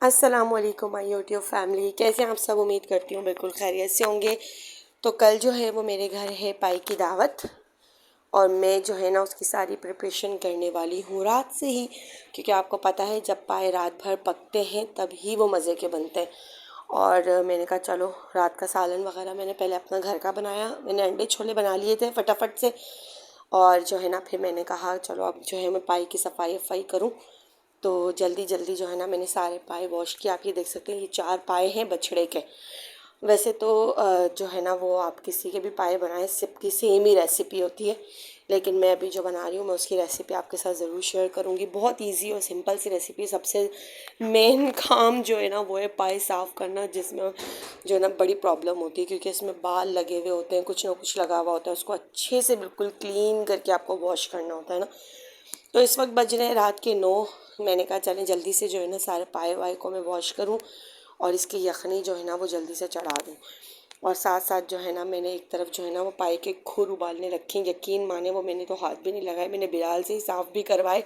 अस्सलामुअलैकुम my YouTube family, कैसे हैं आप सब। उम्मीद करती हूँ बिल्कुल खैरियत से होंगे। तो कल जो है वो मेरे घर है पाई की दावत, और मैं जो है ना उसकी सारी प्रिपरेशन करने वाली हूँ रात से ही, क्योंकि आपको पता है जब पाए रात भर पकते हैं तब ही वो मज़े के बनते हैं। और मैंने कहा चलो रात का सालन वगैरह मैंने पहले अपना घर का बनाया, मैंने अंडे छोले बना लिए थे फटाफट से। और जो है ना फिर मैंने कहा चलो अब जो है मैं पाई की सफाई वफाई करूँ। तो जल्दी जल्दी जो है ना मैंने सारे पाए वॉश किए। आप ये देख सकते हैं ये 4 पाए हैं बछड़े के। वैसे तो जो है ना वो आप किसी के भी पाए बनाएं सबकी सेम ही रेसिपी होती है, लेकिन मैं अभी जो बना रही हूँ मैं उसकी रेसिपी आपके साथ ज़रूर शेयर करूँगी। बहुत इजी और सिंपल सी रेसिपी। सबसे मेन काम जो है ना वो है पाए साफ़ करना, जिसमें जो है ना बड़ी प्रॉब्लम होती है, क्योंकि इसमें बाल लगे हुए होते हैं, कुछ ना कुछ लगा हुआ होता है। उसको अच्छे से बिल्कुल क्लीन करके आपको वॉश करना होता है ना। तो इस वक्त बज रहे हैं रात के 9। मैंने कहा चलें जल्दी से जो है ना सारे पाए वाए को मैं वॉश करूं और इसकी यखनी जो है ना वो जल्दी से चढ़ा दूं। और साथ साथ जो है ना मैंने एक तरफ जो है ना वो पाए के खुर उबालने रखे। यकीन माने वो मैंने तो हाथ भी नहीं लगाए, मैंने बिलाल से ही साफ़ भी करवाए।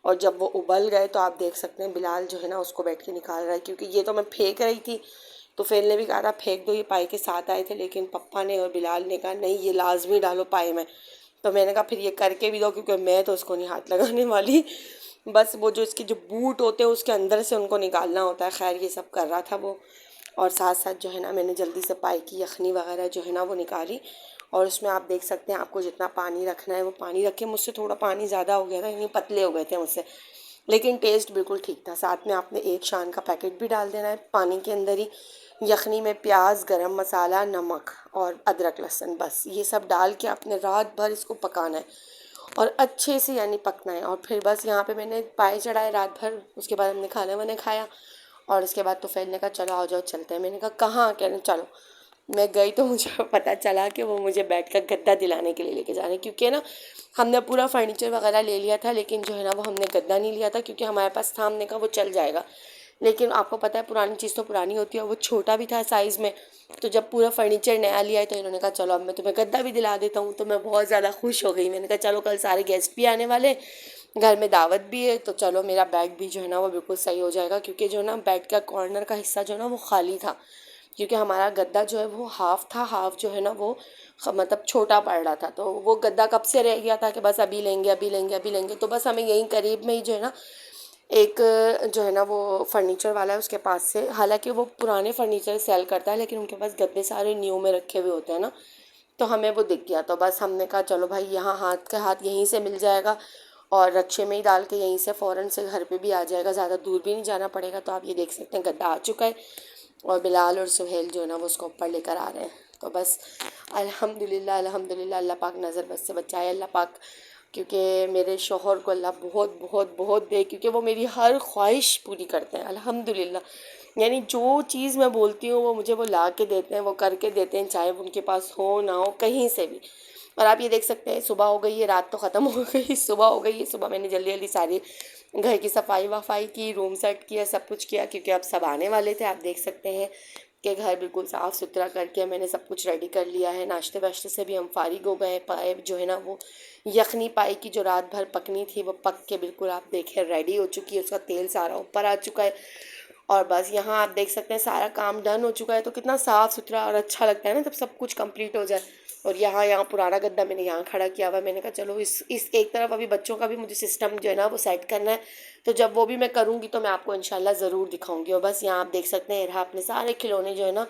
और जब वो उबल गए तो आप देख सकते हैं बिलाल जो है ना उसको बैठ के निकाल रहा है, क्योंकि ये तो मैं फेंक रही थी। तो फिर ने भी कहा था फेंक दो, ये पाए के साथ आए थे, लेकिन पप्पा ने और बिलाल ने कहा नहीं ये लाजमी डालो पाए में। तो मैंने कहा फिर ये करके भी दो, क्योंकि मैं तो उसको नहीं हाथ लगाने वाली। बस वो जो इसके जो बूट होते हैं उसके अंदर से उनको निकालना होता है। खैर ये सब कर रहा था वो। और साथ साथ जो है ना मैंने जल्दी से पाई की यखनी वगैरह जो है ना वो निकाली। और उसमें आप देख सकते हैं आपको जितना पानी रखना है वो पानी रखे। मुझसे थोड़ा पानी ज़्यादा हो गया था, यानी पतले हो गए थे मुझसे, लेकिन टेस्ट बिल्कुल ठीक था। साथ में आपने एक शान का पैकेट भी डाल देना है पानी के अंदर ही। यखनी में प्याज, गरम मसाला, नमक और अदरक लहसुन, बस ये सब डाल के आपने रात भर इसको पकाना है और अच्छे से यानी पकना है। और फिर बस यहाँ पे मैंने पाए चढ़ाए रात भर। उसके बाद हमने खाना वाना खाया और उसके बाद तो फ्रेंड ने कहा चलो आ जाओ चलते हैं। मैंने कहा कहाँ, कह रहे चलो। मैं गई तो मुझे पता चला कि वो मुझे बैठ कर गद्दा दिलाने के लिए लेके जा रहे हैं, क्योंकि ना हमने पूरा फर्नीचर वगैरह ले लिया था, लेकिन जो है ना वो हमने गद्दा नहीं लिया था, क्योंकि हमारे पास था। हमने कहा वो चल जाएगा, लेकिन आपको पता है पुरानी चीज़ तो पुरानी होती है, वो छोटा भी था साइज़ में। तो जब पूरा फर्नीचर नया लिया है तो इन्होंने कहा चलो अब मैं तुम्हें गद्दा भी दिला देता हूँ। तो मैं बहुत ज़्यादा खुश हो गई। मैंने कहा चलो कल सारे गेस्ट भी आने वाले, घर में दावत भी है, तो चलो मेरा बेड भी जो है ना वो बिल्कुल सही हो जाएगा। क्योंकि जो ना बेड का कॉर्नर का हिस्सा जो है ना वो खाली था, क्योंकि हमारा गद्दा जो है वो हाफ़ था, हाफ़ जो है ना वो मतलब छोटा पड़ रहा था। तो वो गद्दा कब से रह गया था कि बस अभी लेंगे अभी लेंगे अभी लेंगे। तो बस हमें यहीं करीब में ही जो है ना एक जो है ना वो फर्नीचर वाला है उसके पास से, हालांकि वो पुराने फर्नीचर सेल करता है, लेकिन उनके पास गद्दे सारे न्यू में रखे हुए होते हैं ना। तो हमें वो दिख गया, तो बस हमने कहा चलो भाई यहाँ हाथ का हाथ यहीं से मिल जाएगा और रक्षे में ही डाल के यहीं से फ़ौरन से घर पे भी आ जाएगा, ज़्यादा दूर भी नहीं जाना पड़ेगा। तो आप ये देख सकते हैं गद्दा आ चुका है और बिलाल और सुहेल जो है ना वो उसको ऊपर लेकर आ रहे हैं। तो बस अल्हम्दुलिल्लाह अल्हम्दुलिल्लाह, अल्लाह पाक नज़र बस से बचाए, अल्लाह पाक, क्योंकि मेरे शोहर को अल्लाह बहुत बहुत बहुत दे, क्योंकि वो मेरी हर ख्वाहिश पूरी करते हैं अल्हम्दुलिल्लाह। यानी जो चीज़ मैं बोलती हूँ वो मुझे वो ला के देते हैं, वो करके देते हैं, चाहे उनके पास हो ना हो कहीं से भी। और आप ये देख सकते हैं सुबह हो गई है, रात तो ख़त्म हो गई, सुबह हो गई है। सुबह मैंने जल्दी जल्दी सारी घर की सफाई वफाई की, रूम सेट किया, सब कुछ किया, क्योंकि अब सब आने वाले थे। आप देख सकते हैं कि घर बिल्कुल साफ़ सुथरा करके मैंने सब कुछ रेडी कर लिया है। नाश्ते वाश्ते से भी हम फारिग हो गए। पाए जो है ना वो यखनी पाई की जो रात भर पकनी थी वो पक के बिल्कुल आप देखें रेडी हो चुकी है, उसका तेल सारा ऊपर आ चुका है। और बस यहाँ आप देख सकते हैं सारा काम डन हो चुका है। तो कितना साफ़ सुथरा और अच्छा लगता है ना जब सब कुछ कंप्लीट हो जाए। और यहाँ यहाँ पुराना गद्दा मैंने यहाँ खड़ा किया हुआ है। मैंने कहा चलो इस एक तरफ अभी बच्चों का भी मुझे सिस्टम जो है ना वो सेट करना है। तो जब वो भी मैं करूँगी तो मैं आपको इंशाल्लाह ज़रूर दिखाऊंगी। और बस यहाँ आप देख सकते हैं रहा अपने सारे खिलौने जो है ना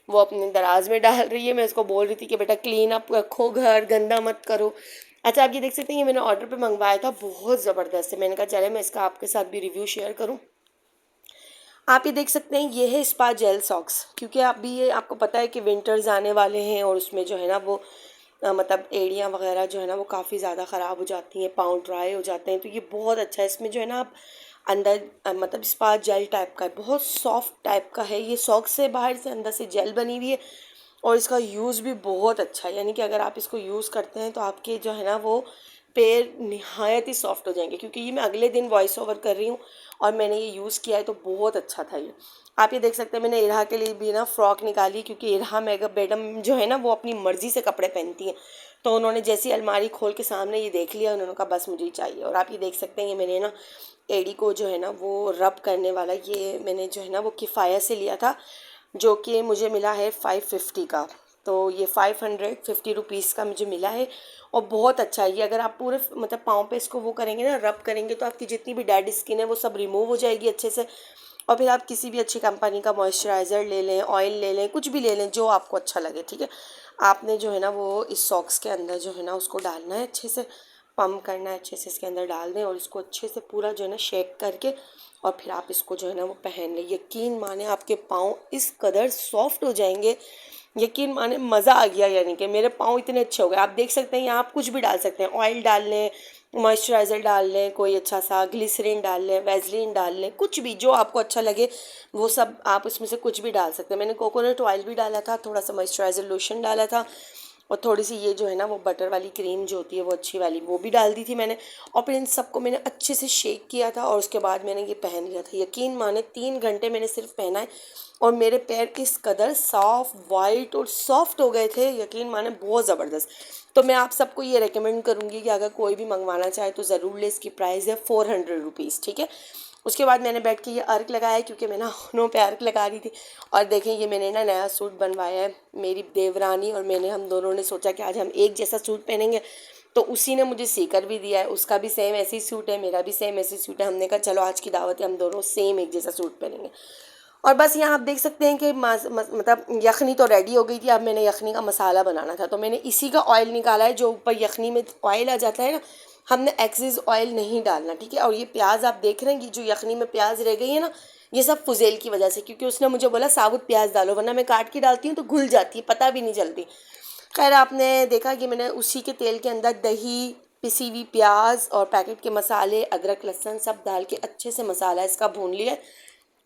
वो अपने दराज में डाल रही है। मैं इसको बोल रही थी कि बेटा क्लीन अप रखो, घर गंदा मत करो। अच्छा आप ये देख सकते हैं ये मैंने ऑर्डर पे मंगवाया था, बहुत ज़बरदस्त है। मैंने कहा चले मैं इसका आपके साथ भी रिव्यू शेयर करूँ। आप ये देख सकते हैं ये है स्पा जेल सॉक्स, क्योंकि आप भी ये आपको पता है कि विंटर्स आने वाले हैं और उसमें जो है ना वो मतलब एड़ियाँ वगैरह जो है ना वो काफ़ी ज़्यादा ख़राब हो जाती हैं, पाँव ड्राई हो जाते हैं। तो ये बहुत अच्छा है। इसमें जो है ना आप अंदर मतलब स्पा जेल टाइप का है, बहुत सॉफ्ट टाइप का है। ये सॉक्स से बाहर से अंदर से जेल बनी हुई है और इसका यूज़ भी बहुत अच्छा है। यानी कि अगर आप इसको यूज़ करते हैं तो आपके जो है ना वो पैर नहायत ही सॉफ्ट हो जाएंगे। क्योंकि ये मैं अगले दिन वॉइस ओवर कर रही हूँ और मैंने ये यूज़ किया है तो बहुत अच्छा था ये। आप ये देख सकते हैं मैंने इरहा के लिए भी ना फ़्रॉक निकाली, क्योंकि इरहा मैडम जो है ना वो अपनी मर्ज़ी से कपड़े पहनती हैं। तो उन्होंने जैसी अलमारी खोल के सामने ये देख लिया, उन्होंने कहा बस मुझे ही चाहिए। और आप ये देख सकते हैं ये मैंने ना एड़ी को जो है ना वो रब करने वाला ये मैंने जो है ना वो किफ़ाया से लिया था, जो कि मुझे मिला है 550 का। तो ये 550 रुपीज़ का मुझे मिला है और बहुत अच्छा है ये। अगर आप पूरे मतलब पाँव पे इसको वो करेंगे ना, रब करेंगे, तो आपकी जितनी भी डेड स्किन है वो सब रिमूव हो जाएगी अच्छे से। और फिर आप किसी भी अच्छी कंपनी का मॉइस्चराइज़र ले लें, ऑयल ले लें, कुछ भी ले लें जो आपको अच्छा लगे, ठीक है। आपने जो है ना वो इस सॉक्स के अंदर जो है ना उसको डालना है, अच्छे से पम्प करना है, अच्छे से इसके अंदर डाल दें और इसको अच्छे से पूरा जो है ना शेक करके और फिर आप इसको जो है ना वो पहन लें। यकीन माने आपके पाँव इस कदर सॉफ्ट हो जाएंगे, यकीन माने मज़ा आ गया। यानी कि मेरे पाँव इतने अच्छे हो गए। आप देख सकते हैं यहाँ आप कुछ भी डाल सकते हैं, ऑयल डाल लें, मॉइस्चराइज़र डाल लें, कोई अच्छा सा ग्लिसरीन डाल लें, वैसलीन डाल लें, कुछ भी जो आपको अच्छा लगे वो सब आप उसमें से कुछ भी डाल सकते हैं। मैंने कोकोनट ऑयल भी डाला था, थोड़ा सा मॉइस्चराइज़र लोशन डाला था और थोड़ी सी ये जो है ना वो बटर वाली क्रीम जो होती है वो अच्छी वाली वो भी डाल दी थी मैंने। और फिर इन सबको मैंने अच्छे से शेक किया था और उसके बाद मैंने ये पहन लिया था। यकीन माने 3 घंटे मैंने सिर्फ पहना है और मेरे पैर इस कदर साफ वाइट और सॉफ्ट हो गए थे, यकीन माने बहुत ज़बरदस्त। तो मैं आप सबको ये रेकमेंड करूँगी कि अगर कोई भी मंगवाना चाहे तो ज़रूर ले। इसकी प्राइस है 400 रुपीज़, ठीक है। उसके बाद मैंने बैठ के ये अर्क लगाया, क्योंकि मैं ना घुटनों पे अर्क लगा रही थी। और देखें ये मैंने ना नया सूट बनवाया है, मेरी देवरानी और मैंने, हम दोनों ने सोचा कि आज हम एक जैसा सूट पहनेंगे। तो उसी ने मुझे सीकर भी दिया है, उसका भी सेम ऐसे ही सूट है, मेरा भी सेम ऐसे सूट है। हमने कहा चलो आज की दावत है, हम दोनों सेम एक जैसा सूट पहनेंगे। और बस यहाँ आप देख सकते हैं कि मतलब यखनी तो रेडी हो गई थी। अब मैंने यखनी का मसाला बनाना था, तो मैंने इसी का ऑयल निकाला है। जो ऊपर यखनी में ऑयल आ जाता है ना, हमने एक्सिस ऑयल नहीं डालना, ठीक है। और ये प्याज आप देख रहे हैं कि जो यखनी में प्याज रह गई है ना, ये सब फुजेल की वजह से, क्योंकि उसने मुझे बोला साबुत प्याज डालो, वरना मैं काट के डालती हूँ तो घुल जाती है, पता भी नहीं चलती। खैर आपने देखा कि मैंने उसी के तेल के अंदर दही, पिसी हुई प्याज और पैकेट के मसाले, अदरक लहसुन सब डाल के अच्छे से मसाला इसका भून लिया।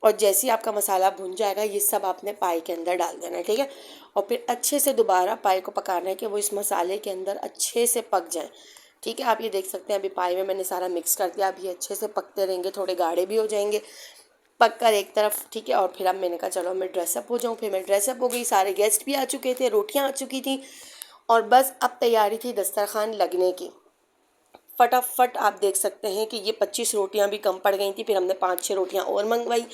और जैसे ही आपका मसाला भुन जाएगा ये सब आपने पाई के अंदर डाल देना है, ठीक है। और फिर अच्छे से दोबारा पाई को पकाना है कि वो इस मसाले के अंदर अच्छे से पक जाए, ठीक है। आप ये देख सकते हैं अभी पाई में मैंने सारा मिक्स कर दिया। अभी अच्छे से पकते रहेंगे, थोड़े गाढ़े भी हो जाएंगे पक कर एक तरफ, ठीक है। और फिर अब मैंने कहा चलो मैं ड्रेसअप हो जाऊँ। फिर मैं ड्रेसअप हो गई, सारे गेस्ट भी आ चुके थे, रोटियाँ आ चुकी थी और बस अब तैयारी थी दस्तरखान लगने की। फटाफट आप देख सकते हैं कि ये 25 रोटियां भी कम पड़ गई थी। फिर हमने 5-6 रोटियां और मंगवाई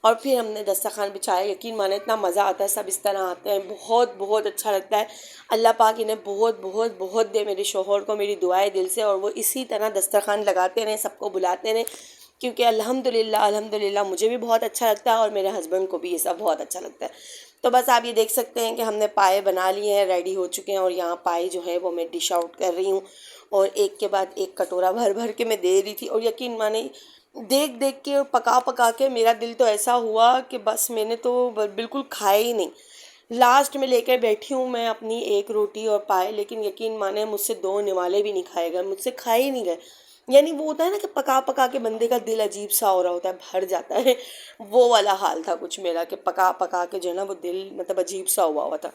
और फिर हमने दस्तरखान बिछाया। यकीन माने इतना मज़ा आता है, सब इस तरह आते हैं, बहुत बहुत अच्छा लगता है। अल्लाह पाक इन्हें बहुत बहुत बहुत दे, मेरे शोहर को मेरी दुआएं दिल से, और वो इसी तरह दस्तरखान लगाते रहें, सबको बुलाते रहें, क्योंकि अल्हम्दुलिल्लाह अल्हम्दुलिल्लाह मुझे भी बहुत अच्छा लगता है और मेरे हस्बैंड को भी ये सब बहुत अच्छा लगता है। तो बस आप ये देख सकते हैं कि हमने पाए बना लिए हैं, रेडी हो चुके हैं। और यहाँ पाए जो है वो मैं डिश आउट कर रही हूँ और एक के बाद एक कटोरा भर भर के मैं दे रही थी। और यकीन माने देख देख के और पका पका के मेरा दिल तो ऐसा हुआ कि बस मैंने तो बिल्कुल खाया ही नहीं। लास्ट में लेकर बैठी हूँ मैं अपनी एक रोटी और पाए, लेकिन यकीन माने मुझसे 2 निवाले भी नहीं खाए गए, मुझसे खाए ही नहीं गए। यानी वो होता है ना कि पका पका के बंदे का दिल अजीब सा हो रहा होता है, भर जाता है, वो वाला हाल था कुछ मेरा कि पका पका के जो है ना वो दिल मतलब अजीब सा हुआ हुआ था।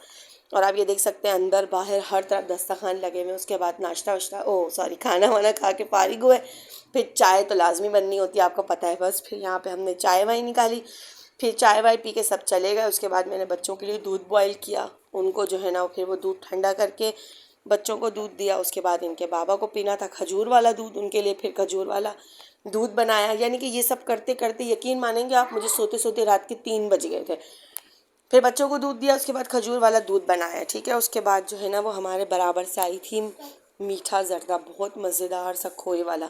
और आप ये देख सकते हैं अंदर बाहर हर तरफ दस्तरखान लगे हुए। उसके बाद नाश्ता वाश्ता सॉरी खाना वाना खा के फारिग हुए। फिर चाय तो लाजमी बननी होती है, आपको पता है। बस फिर यहाँ पे हमने चाय वाय निकाली, फिर चाय वाय पी के सब चले गए। उसके बाद मैंने बच्चों के लिए दूध बॉयल किया, उनको जो है ना फिर वो दूध ठंडा करके बच्चों को दूध दिया। उसके बाद इनके बाबा को पीना था खजूर वाला दूध, उनके लिए फिर खजूर वाला दूध बनाया। यानी कि ये सब करते करते यकीन मानेंगे आप, मुझे सोते सोते रात के 3 बज गए थे। फिर बच्चों को दूध दिया, उसके बाद खजूर वाला दूध बनाया, ठीक है। उसके बाद जो है ना वो हमारे बराबर से आई थी मीठा जर्दा, बहुत मज़ेदार सा खोए वाला,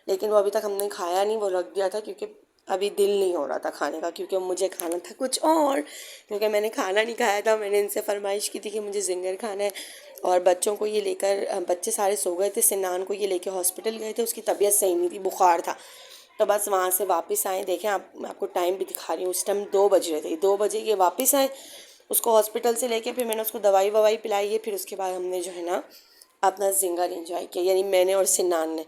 लेकिन वो अभी तक हमने खाया नहीं, वो रख दिया था क्योंकि अभी दिल नहीं हो रहा था खाने का, क्योंकि मुझे खाना था कुछ और, क्योंकि मैंने खाना नहीं खाया था। मैंने इनसे फरमाइश की थी कि मुझे जिंगर खाना है। और बच्चों को ये लेकर, बच्चे सारे सो गए थे, सिनान को ये लेकर हॉस्पिटल गए थे, उसकी तबीयत सही नहीं थी, बुखार था। तो बस वहाँ से वापस आए, देखें मैं आपको टाइम भी दिखा रही हूँ, उस टाइम 2 बज रहे थे, 2 बजे ये वापस आए उसको हॉस्पिटल से लेके। फिर मैंने उसको दवाई ववाई पिलाई है। फिर उसके बाद हमने जो है ना अपना जिंगर एंजॉय किया, यानी मैंने और सिनान ने।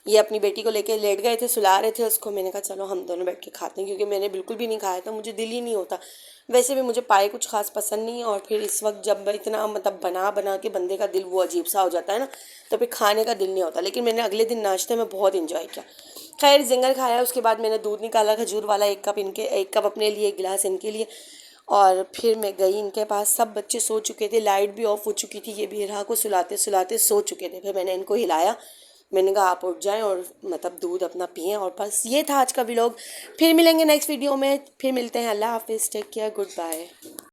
ये अपनी बेटी को लेके लेट गए थे, सुला रहे थे उसको। मैंने कहा चलो हम दोनों बैठ के खाते हैं, क्योंकि मैंने बिल्कुल भी नहीं खाया था, मुझे दिल ही नहीं होता। वैसे भी मुझे पाए कुछ खास पसंद नहीं है, और फिर इस वक्त जब इतना मतलब बना बना के बंदे का दिल वो अजीब सा हो जाता है ना, तो फिर खाने का दिल नहीं होता। लेकिन मैंने अगले दिन नाश्ते में बहुत इंजॉय किया। खैर जिंगर खाया, उसके बाद मैंने दूध निकाला खजूर वाला, 1 कप इनके, 1 कप अपने लिए, 1 गिलास इनके लिए। और फिर मैं गई इनके पास। सब बच्चे सो चुके थे, लाइट भी ऑफ हो चुकी थी, ये भी इरहा को सुलाते सुलाते सो चुके थे। फिर मैंने इनको हिलाया, मैंने कहा आप उठ जाएं और मतलब दूध अपना पिएं। और बस ये था आज का व्लॉग। फिर मिलेंगे नेक्स्ट वीडियो में, फिर मिलते हैं। अल्लाह हाफिज़, टेक केयर, गुड बाय।